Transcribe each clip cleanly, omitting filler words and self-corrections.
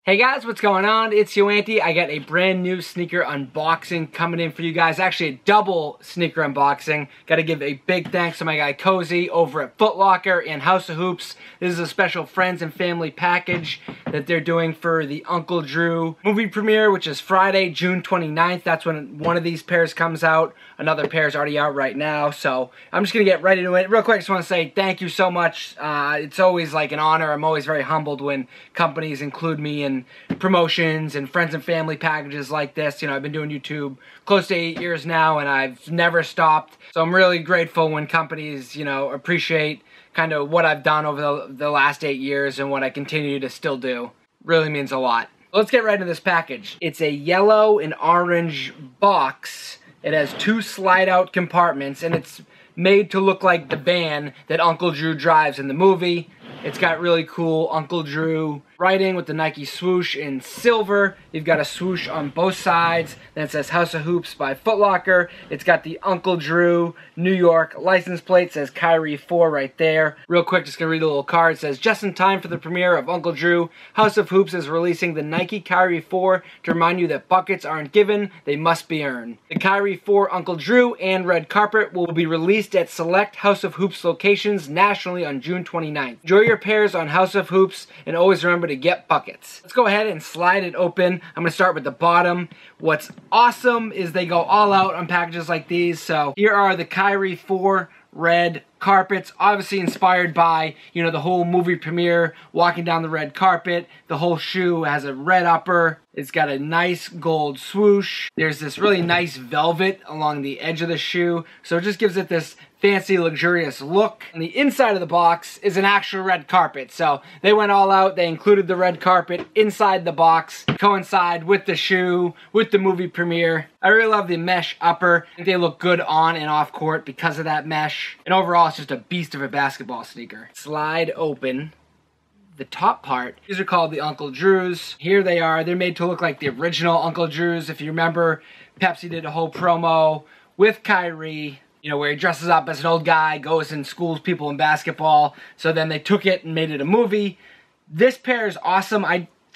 Hey guys, what's going on? It's YoAnty. I got a brand new sneaker unboxing coming in for you guys. Actually, a double sneaker unboxing. Got to give a big thanks to my guy Cozy over at Foot Locker and House of Hoops. This is a special friends and family package that they're doing for the Uncle Drew movie premiere, which is Friday, June 29th. That's when one of these pairs comes out. Another pair is already out right now, so I'm just going to get right into it. Real quick, I just want to say thank you so much. It's always like an honor. I'm always very humbled when companies include me in promotions and friends and family packages like this. You know, I've been doing YouTube close to 8 years now, and I've never stopped. So I'm really grateful when companies, you know, appreciate kind of what I've done over the last 8 years and what I continue to still do. Really means a lot. Let's get right into this package. It's a yellow and orange box. It has 2 slide-out compartments, and it's made to look like the van that Uncle Drew drives in the movie. It's got really cool Uncle Drew writing with the Nike swoosh in silver. You've got a swoosh on both sides. Then it says House of Hoops by Foot Locker. It's got the Uncle Drew New York license plate. It says Kyrie 4 right there. Real quick, just gonna read a little card. It says, just in time for the premiere of Uncle Drew, House of Hoops is releasing the Nike Kyrie 4 to remind you that buckets aren't given, they must be earned. The Kyrie 4 Uncle Drew and red carpet will be released at select House of Hoops locations nationally on June 29th. Enjoy your pairs on House of Hoops, and always remember to get buckets. Let's go ahead and slide it open. I'm going to start with the bottom. What's awesome is they go all out on packages like these. So here are the Kyrie 4 red carpets, obviously inspired by, you know, the whole movie premiere, walking down the red carpet. The whole shoe has a red upper. It's got a nice gold swoosh. There's this really nice velvet along the edge of the shoe, so it just gives it this fancy, luxurious look. And the inside of the box is an actual red carpet, so they went all out. They included the red carpet inside the box to coincide with the shoe, with the movie premiere. I really love the mesh upper. I think they look good on and off court because of that mesh. And overall, it's just a beast of a basketball sneaker. Slide open the top part. These are called the Uncle Drews. Here they are. They're made to look like the original Uncle Drews. If you remember, Pepsi did a whole promo with Kyrie, you know, where he dresses up as an old guy, goes and schools people in basketball. So then they took it and made it a movie. This pair is awesome.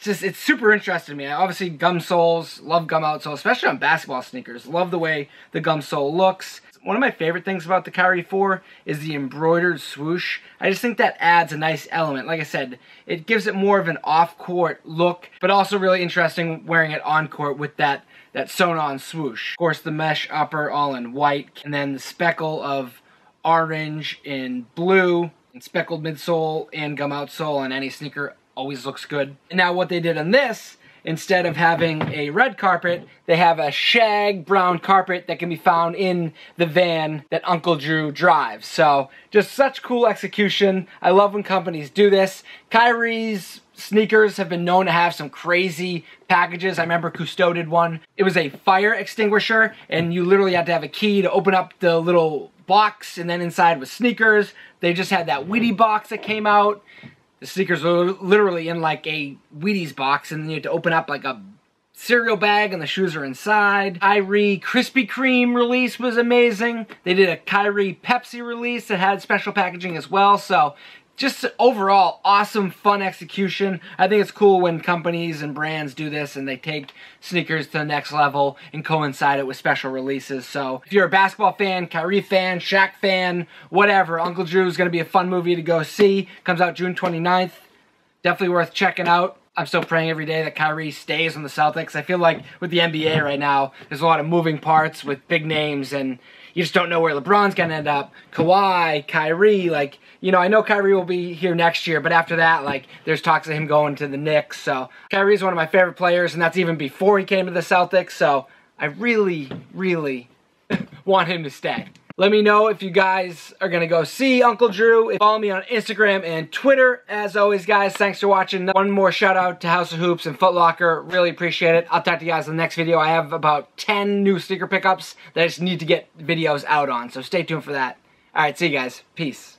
It's super interesting to me. Obviously, gum soles, love gum outsole, especially on basketball sneakers. Love the way the gum sole looks. One of my favorite things about the Kyrie 4 is the embroidered swoosh. I just think that adds a nice element. Like I said, it gives it more of an off-court look, but also really interesting wearing it on-court with that sewn-on swoosh. Of course, the mesh upper all in white, and then the speckle of orange and blue, and speckled midsole and gum outsole on any sneaker always looks good. And now what they did on this, instead of having a red carpet, they have a shag brown carpet that can be found in the van that Uncle Drew drives. So just such cool execution. I love when companies do this. Kyrie's sneakers have been known to have some crazy packages. I remember Cousteau did one. It was a fire extinguisher, and you literally had to have a key to open up the little box, and then inside was sneakers. They just had that Wheaties box that came out. The sneakers were literally in like a Wheaties box, and then you had to open up like a cereal bag, and the shoes are inside. Kyrie Krispy Kreme release was amazing. They did a Kyrie Pepsi release that had special packaging as well. So just overall, awesome, fun execution. I think it's cool when companies and brands do this and they take sneakers to the next level and coincide it with special releases. So if you're a basketball fan, Kyrie fan, Shaq fan, whatever, Uncle Drew is going to be a fun movie to go see. Comes out June 29th. Definitely worth checking out. I'm still praying every day that Kyrie stays on the Celtics. I feel like with the NBA right now, there's a lot of moving parts with big names, and you just don't know where LeBron's going to end up. Kawhi, Kyrie, like, you know, I know Kyrie will be here next year, but after that, like, there's talks of him going to the Knicks. So Kyrie's one of my favorite players, and that's even before he came to the Celtics. So I really, really want him to stay. Let me know if you guys are going to go see Uncle Drew. Follow me on Instagram and Twitter. As always, guys, thanks for watching. One more shout out to House of Hoops and Foot Locker. Really appreciate it. I'll talk to you guys in the next video. I have about 10 new sneaker pickups that I just need to get videos out on, so stay tuned for that. All right, see you guys. Peace.